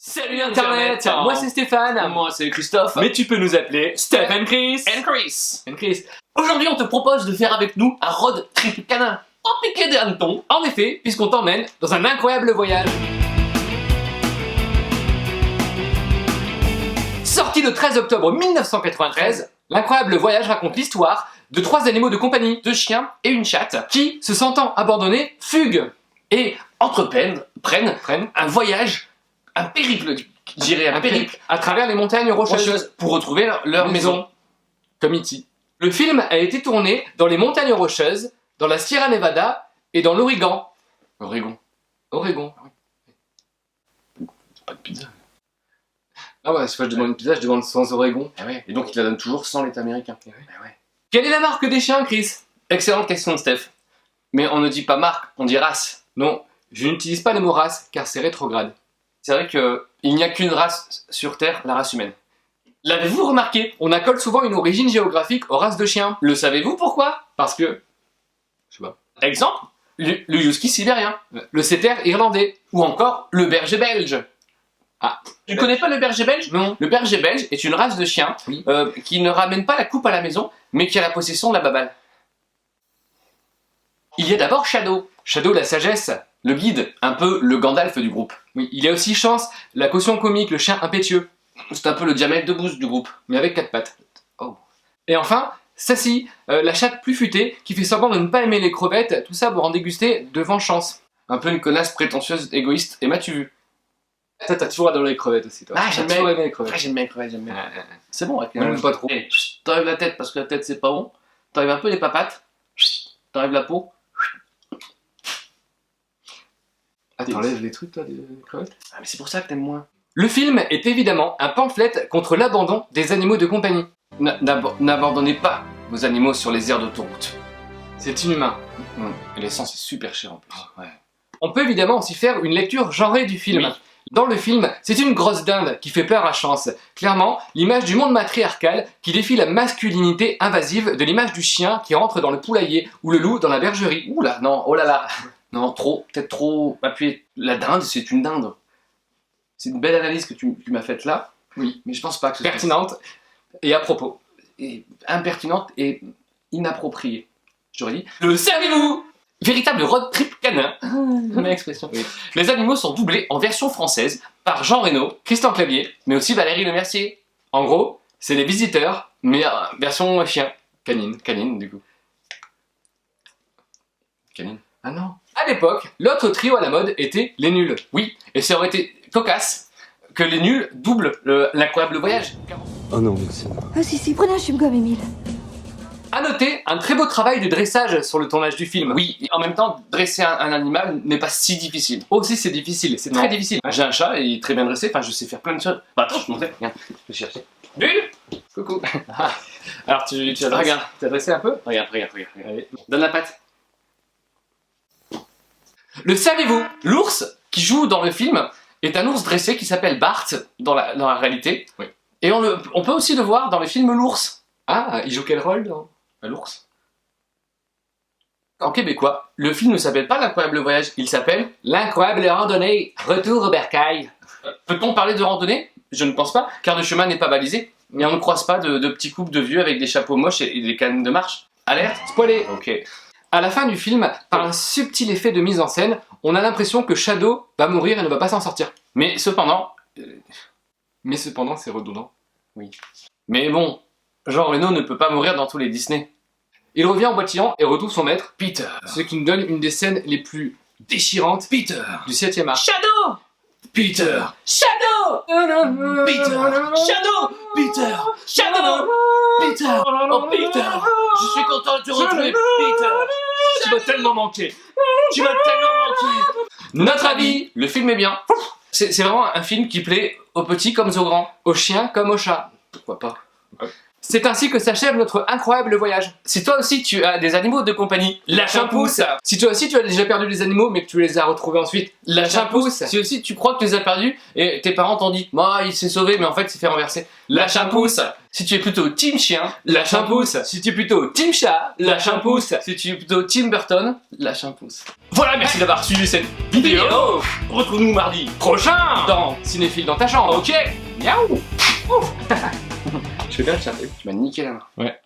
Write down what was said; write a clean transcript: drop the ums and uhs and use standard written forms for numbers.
Salut Internet, moi c'est Stéphane. Moi c'est Christophe. Mais tu peux nous appeler Steph Chris. Chris. Aujourd'hui on te propose de faire avec nous un road trip canin en piqué des hannetons. En effet, puisqu'on t'emmène dans un incroyable voyage. Sorti le 13 octobre 1993, l'incroyable voyage raconte l'histoire de 3 animaux de compagnie, 2 chiens et une chatte qui, se sentant abandonnés, fuguent et prennent un voyage, un périple, j'irais un périple à travers les montagnes rocheuses pour retrouver leur maison. Comme E.T. Le film a été tourné dans les montagnes rocheuses, dans la Sierra Nevada et dans l'Oregon. Oregon. Pas de pizza. Ah ouais, si je demande une pizza, je demande sans Oregon. Ah ouais. Et donc il la donne toujours sans l'État américain. Ah ouais. Quelle est la marque des chiens, Chris? Excellente question, Steph. Mais on ne dit pas marque, on dit race. Non, je n'utilise pas le mot race car c'est rétrograde. C'est vrai qu'il n'y a qu'une race sur Terre, la race humaine. L'avez-vous remarqué? On accole souvent une origine géographique aux races de chiens. Le savez-vous pourquoi? Parce que... je sais pas. Exemple, le husky sibérien, le setter irlandais. ou encore le berger belge. Ah, tu connais pas le berger belge? Non. Le berger belge est une race de chien Oui. qui ne ramène pas la coupe à la maison, mais qui a la possession de la babale. Il y a d'abord Shadow. Shadow, la sagesse. Le guide, un peu le Gandalf du groupe. Oui, il y a aussi Chance, la caution comique, le chien impétueux. C'est un peu le diamètre de Boost du groupe. Mais avec 4 pattes. Oh. Et enfin, Sassy, la chatte plus futée, qui fait semblant de ne pas aimer les crevettes, tout ça pour en déguster devant Chance. Un peu une connasse prétentieuse, égoïste, et m'as-tu vu? Toi, t'as toujours adoré les crevettes aussi, toi. Ah, T'as toujours aimé les crevettes. Ah, j'aime bien les crevettes, j'aime bien. C'est bon, avec Moi, j'aime pas trop. Hey, t'enlèves la tête parce que la tête c'est pas bon. T'enlèves un peu les papates. T'enlèves la peau. Ah, t'enlèves les trucs, toi, des crevettes? Ah, mais c'est pour ça que t'aimes moins. Le film est évidemment un pamphlet contre l'abandon des animaux de compagnie. N'abandonnez pas vos animaux sur les aires d'autoroute. C'est inhumain. Et l'essence est super chère en plus. Ouais. On peut évidemment aussi faire une lecture genrée du film. Oui. Dans le film, c'est une grosse dinde qui fait peur à Chance. Clairement, l'image du monde matriarcal qui défie la masculinité invasive de l'image du chien qui rentre dans le poulailler ou le loup dans la bergerie. Oula, non, oh là là. Non, peut-être trop appuyé. La dinde, c'est une dinde. C'est une belle analyse que tu m'as faite là. Oui. Mais je pense pas que ce soit Pertinente et à propos. et impertinente et inappropriée. J'aurais dit. Le savez-vous? Véritable road trip canin. Même expression. Oui. Les animaux sont doublés en version française par Jean Reno, Christian Clavier. mais aussi Valérie Lemercier. En gros, c'est les visiteurs, Mais version chien. canine. Du coup. Canine. Ah non. À l'époque, l'autre trio à la mode était les nuls. Oui, et ça aurait été cocasse que les nuls doublent l'incroyable voyage. Oh non, Lucienne. Ah si, prenez un chewing-gum, Émile. À noter un très beau travail de dressage sur le tournage du film. Oui, et en même temps, dresser un animal n'est pas si difficile. Aussi c'est difficile, c'est Non. très difficile. J'ai un chat et il est très bien dressé, enfin je sais faire plein de choses. Bah, attends, je te montrer. Regarde, je vais chercher. Nul. Coucou. Alors tu as Regarde. dressé un peu? Regarde. Allez. Donne la patte. Le savez-vous? L'ours qui joue dans le film est un ours dressé qui s'appelle Bart dans la réalité. Oui. Et on peut aussi le voir dans le film L'ours. Ah, il joue quel rôle dans... L'ours. En québécois, le film ne s'appelle pas L'incroyable voyage, il s'appelle. L'incroyable randonnée, retour au bercail. Peut-on parler de randonnée? Je ne pense pas, car le chemin n'est pas balisé. Et on ne croise pas de petits couples de vieux avec des chapeaux moches et des cannes de marche. Alerte. Spoilé. Ok. À la fin du film, par un subtil effet de mise en scène, on a l'impression que Shadow va mourir et ne va pas s'en sortir. Mais cependant, Mais cependant, c'est redondant. mais bon, Jean Reno ne peut pas mourir dans tous les Disney. Il revient en boitillant et retrouve son maître, Peter. ce qui nous donne une des scènes les plus déchirantes Peter. du 7e art. Shadow. Peter. Shadow. Peter. Shadow. Peter. Shadow. Peter. Oh Peter. Je suis content de te retrouver, Peter. Tu m'as tellement manqué. Tu m'as tellement manqué. Notre avis, Le film est bien. C'est vraiment un film qui plaît aux petits comme aux grands. aux chiens comme aux chats. Pourquoi pas? C'est ainsi que s'achève notre incroyable voyage. Si toi aussi tu as des animaux de compagnie, lâche un pouce. Si toi aussi tu as déjà perdu des animaux mais que tu les as retrouvés ensuite, Lâche un pouce. Si aussi tu crois que tu les as perdus et tes parents t'ont dit bah il s'est sauvé mais en fait il s'est fait renverser, lâche un pouce. Si tu es plutôt team chien, lâche un pouce. Si tu es plutôt team chat, Lâche un pouce. Si tu es plutôt team Burton, lâche un pouce. Voilà, merci d'avoir suivi cette vidéo. Retrouve-nous mardi prochain dans Cinéphile dans ta chambre. OK. Miaou. Je fais bien le chanter. Tu m'as niqué la main. Ouais.